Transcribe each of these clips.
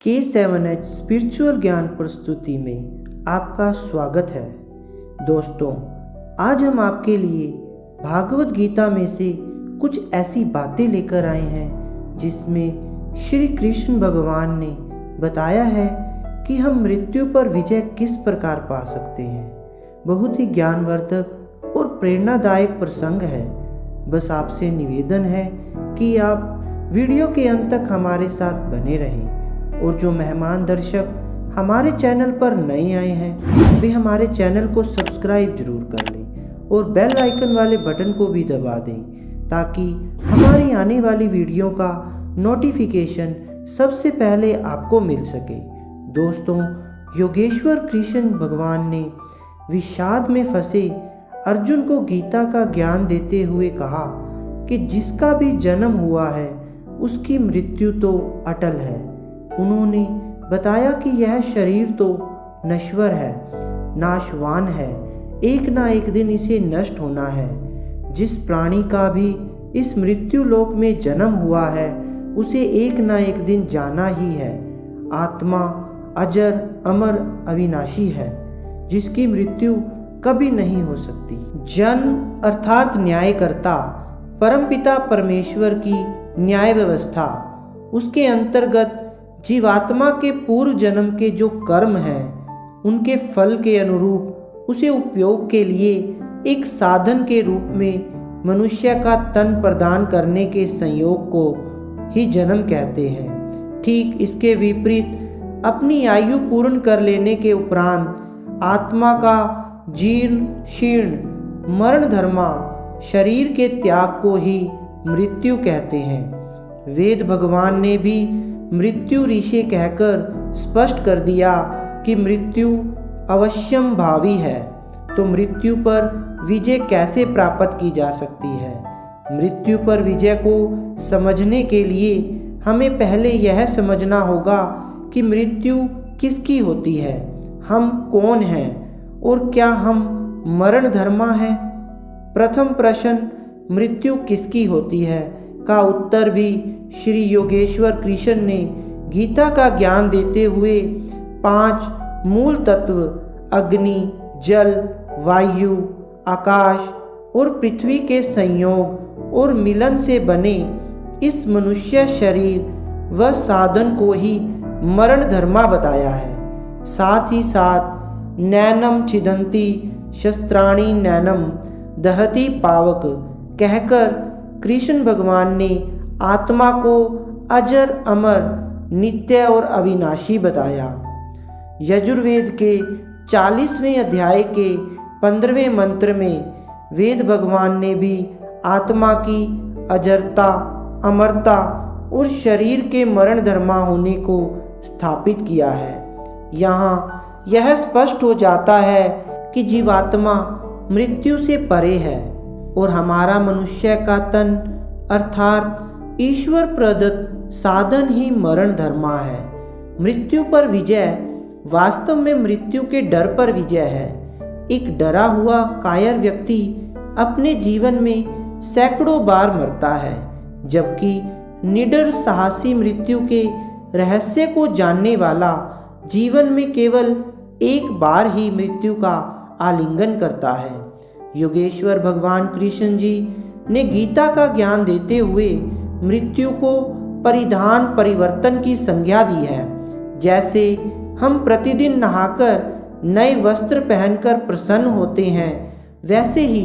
K7H spiritual ज्ञान प्रस्तुति में आपका स्वागत है। दोस्तों, आज हम आपके लिए भागवत गीता में से कुछ ऐसी बातें लेकर आए हैं जिसमें श्री कृष्ण भगवान ने बताया है कि हम मृत्यु पर विजय किस प्रकार पा सकते हैं। बहुत ही ज्ञानवर्धक और प्रेरणादायक प्रसंग है। बस आपसे निवेदन है कि आप वीडियो के अंत तक हमारे साथ बने रहें और जो मेहमान दर्शक हमारे चैनल पर नए आए हैं वे हमारे चैनल को सब्सक्राइब जरूर कर लें और बेल आइकन वाले बटन को भी दबा दें ताकि हमारी आने वाली वीडियो का नोटिफिकेशन सबसे पहले आपको मिल सके। दोस्तों, योगेश्वर कृष्ण भगवान ने विषाद में फंसे अर्जुन को गीता का ज्ञान देते हुए कहा कि जिसका भी जन्म हुआ है उसकी मृत्यु तो अटल है। उन्होंने बताया कि यह शरीर तो नश्वर है, नाशवान है, एक ना एक दिन इसे नष्ट होना है। जिस प्राणी का भी इस मृत्यु लोक में जन्म हुआ है उसे एक ना एक दिन जाना ही है। आत्मा अजर अमर अविनाशी है जिसकी मृत्यु कभी नहीं हो सकती। जन्म अर्थात न्यायकर्ता परमपिता परमेश्वर की न्याय व्यवस्था, उसके अंतर्गत जीवात्मा के पूर्व जन्म के जो कर्म हैं उनके फल के अनुरूप उसे उपयोग के लिए एक साधन के रूप में मनुष्य का तन प्रदान करने के संयोग को ही जन्म कहते हैं। ठीक इसके विपरीत अपनी आयु पूर्ण कर लेने के उपरांत आत्मा का जीर्ण शीर्ण मरण धर्मा शरीर के त्याग को ही मृत्यु कहते हैं। वेद भगवान ने भी मृत्यु ऋषि कहकर स्पष्ट कर दिया कि मृत्यु अवश्यम भावी है। तो मृत्यु पर विजय कैसे प्राप्त की जा सकती है? मृत्यु पर विजय को समझने के लिए हमें पहले यह समझना होगा कि मृत्यु किसकी होती है, हम कौन हैं और क्या हम मरण धर्मा हैं। प्रथम प्रश्न मृत्यु किसकी होती है का उत्तर भी श्री योगेश्वर कृष्ण ने गीता का ज्ञान देते हुए 5 मूल तत्व अग्नि, जल, वायु, आकाश और पृथ्वी के संयोग और मिलन से बने इस मनुष्य शरीर व साधन को ही मरण धर्मा बताया है। साथ ही साथ नैनम छिदन्ति शस्त्राणि नैनम दहति पावक कहकर कृष्ण भगवान ने आत्मा को अजर अमर नित्य और अविनाशी बताया। यजुर्वेद के 40वें अध्याय के 15वें मंत्र में वेद भगवान ने भी आत्मा की अजरता, अमरता और शरीर के मरण धर्मा होने को स्थापित किया है। यहाँ यह स्पष्ट हो जाता है कि जीवात्मा मृत्यु से परे है और हमारा मनुष्य का तन अर्थात ईश्वर प्रदत्त साधन ही मरण धर्मा है। मृत्यु पर विजय वास्तव में मृत्यु के डर पर विजय है। एक डरा हुआ कायर व्यक्ति अपने जीवन में सैकड़ों बार मरता है, जबकि निडर साहसी मृत्यु के रहस्य को जानने वाला जीवन में केवल एक बार ही मृत्यु का आलिंगन करता है। योगेश्वर भगवान कृष्ण जी ने गीता का ज्ञान देते हुए मृत्यु को परिधान परिवर्तन की संज्ञा दी है। जैसे हम प्रतिदिन नहाकर नए वस्त्र पहनकर प्रसन्न होते हैं, वैसे ही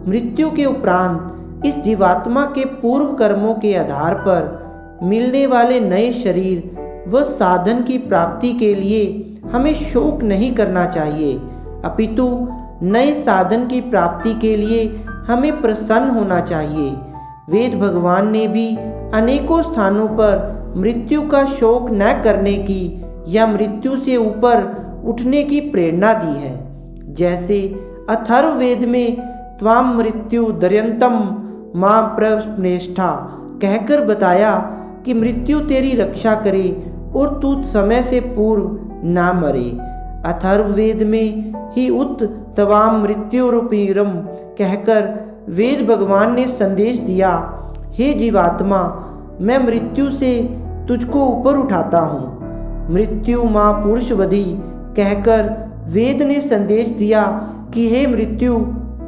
मृत्यु के उपरांत इस जीवात्मा के पूर्व कर्मों के आधार पर मिलने वाले नए शरीर व साधन की प्राप्ति के लिए हमें शोक नहीं करना चाहिए, अपितु नए साधन की प्राप्ति के लिए हमें प्रसन्न होना चाहिए। वेद भगवान ने भी अनेकों स्थानों पर मृत्यु का शोक न करने की या मृत्यु से ऊपर उठने की प्रेरणा दी है। जैसे अथर्ववेद में त्वाम मृत्यु दर्यंतम मां प्रश्नेष्ठा कहकर बताया कि मृत्यु तेरी रक्षा करे और तू समय से पूर्व ना मरे। अथर्ववेद में ही उत तवाम मृत्यु रूपीरम कहकर वेद भगवान ने संदेश दिया, हे जीवात्मा, मैं मृत्यु से तुझको ऊपर उठाता हूँ। मृत्यु माँ पुरुषवधी कहकर वेद ने संदेश दिया कि हे मृत्यु,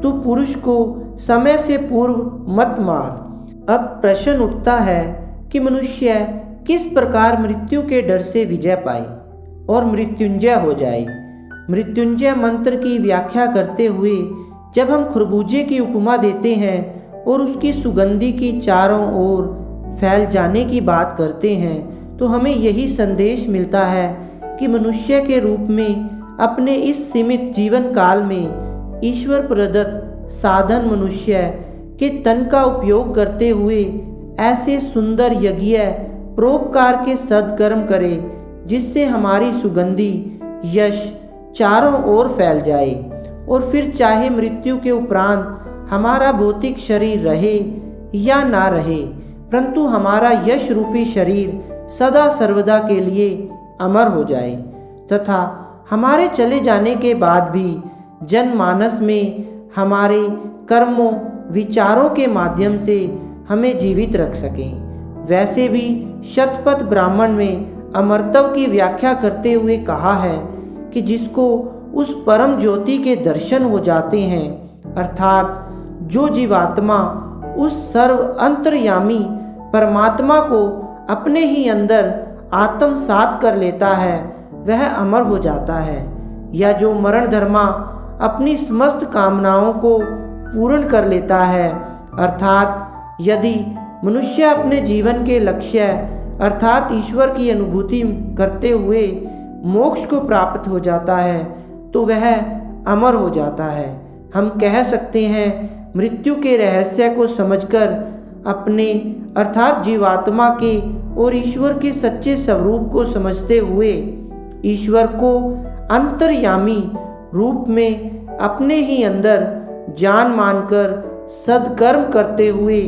तू पुरुष को समय से पूर्व मत मार। अब प्रश्न उठता है कि मनुष्य किस प्रकार मृत्यु के डर से विजय पाए और मृत्युंजय हो जाए। मृत्युंजय मंत्र की व्याख्या करते हुए जब हम खरबूजे की उपमा देते हैं और उसकी सुगंधी की चारों ओर फैल जाने की बात करते हैं, तो हमें यही संदेश मिलता है कि मनुष्य के रूप में अपने इस सीमित जीवन काल में ईश्वर प्रदत्त साधन मनुष्य के तन का उपयोग करते हुए ऐसे सुंदर यज्ञ परोपकार के सद्कर्म करे जिससे हमारी सुगंधी यश चारों ओर फैल जाए और फिर चाहे मृत्यु के उपरांत हमारा भौतिक शरीर रहे या ना रहे, परंतु हमारा यश रूपी शरीर सदा सर्वदा के लिए अमर हो जाए तथा हमारे चले जाने के बाद भी जनमानस में हमारे कर्मों विचारों के माध्यम से हमें जीवित रख सकें। वैसे भी शतपथ ब्राह्मण में अमरत्व की व्याख्या करते हुए कहा है कि जिसको उस परम ज्योति के दर्शन हो जाते हैं, अर्थात जो जीवात्मा उस सर्व अंतर्यामी परमात्मा को अपने ही अंदर आत्मसात कर लेता है, वह अमर हो जाता है। या जो मरण धर्मा अपनी समस्त कामनाओं को पूर्ण कर लेता है, अर्थात यदि मनुष्य अपने जीवन के लक्ष्य अर्थात ईश्वर की अनुभूति करते हुए मोक्ष को प्राप्त हो जाता है, तो वह अमर हो जाता है। हम कह सकते हैं मृत्यु के रहस्य को समझकर अपने अर्थात जीवात्मा के और ईश्वर के सच्चे स्वरूप को समझते हुए ईश्वर को अंतर्यामी रूप में अपने ही अंदर जान मानकर सद्कर्म करते हुए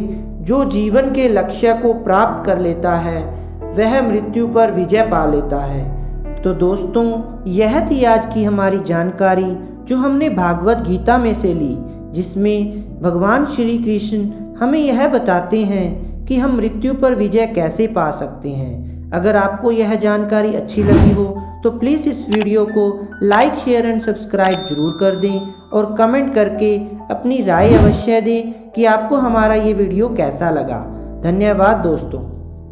जो जीवन के लक्ष्य को प्राप्त कर लेता है, वह मृत्यु पर विजय पा लेता है। तो दोस्तों, यह थी आज की हमारी जानकारी जो हमने भागवत गीता में से ली, जिसमें भगवान श्री कृष्ण हमें यह बताते हैं कि हम मृत्यु पर विजय कैसे पा सकते हैं। अगर आपको यह जानकारी अच्छी लगी हो तो प्लीज़ इस वीडियो को लाइक, शेयर एंड सब्सक्राइब जरूर कर दें और कमेंट करके अपनी राय अवश्य दें कि आपको हमारा ये वीडियो कैसा लगा। धन्यवाद दोस्तों।